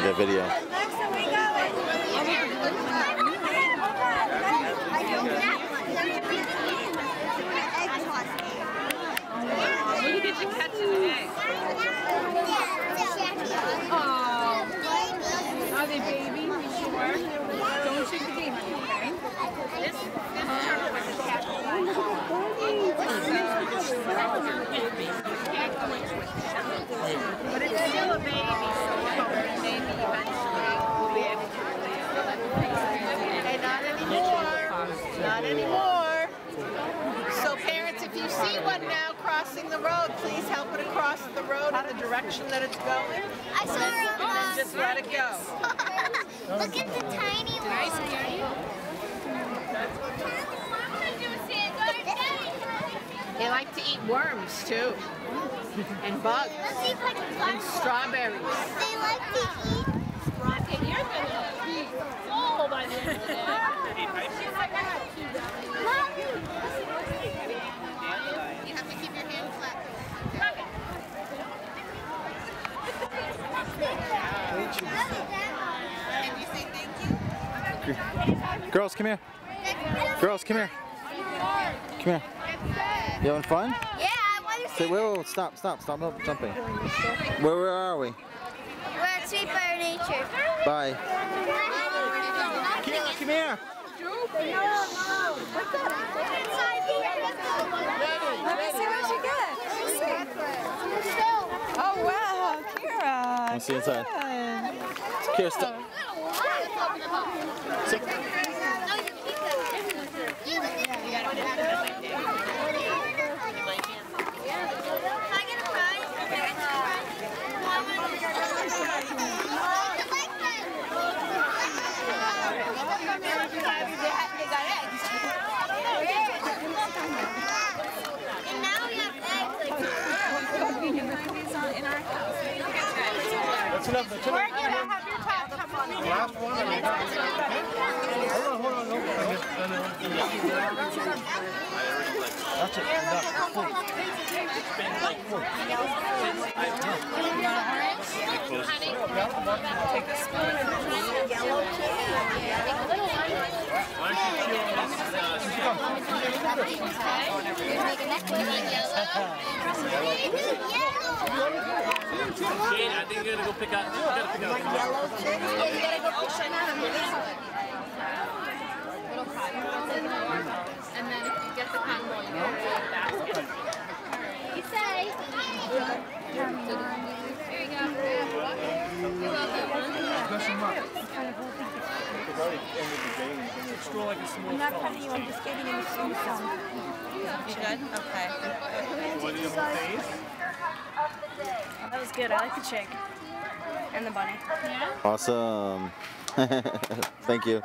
the video. You get to catch an egg. Oh, are they babies? You sure? Don't shoot the baby, okay? This turtle was a cat. But it's still a baby, so maybe eventually we'll be able to Hey, not anymore. Not anymore. So parents, if you see one now crossing the road, please help it across the road in the direction that it's going. I saw her And just let it go. Look at the tiny one. Nice, They like to eat worms too, and bugs, and strawberries. They like to eat. And you're going to be full by the end of the day. You have to keep your hand flat. Can you say thank you? Girls, come here. Girls, come here. Come here. You having fun? Yeah, I want to Say, wait, stop, no jumping. Where are we? We're at Sweetbriar Nature. Bye. Kira, come here. What's that? Inside here. Let me see what you get. Oh wow, Kira. Let's see inside. Kira, stop. Sit. And now we have eggs. That's enough. That's enough. Last one. Hold on. No. That's it. Enough. Full. Take a spoon and yellow Shane, I think you're gonna go pick up. You gotta pick up. Yellow chicken. You gotta go push it out. little cotton balls in there. And then if you get the cotton ball, you go to the basket. You say. Here you go. You're welcome. I'm not cutting you, I'm just getting in the Smithtown. You good? Okay. That was good. I like the chick. And the bunny. Awesome. Thank you.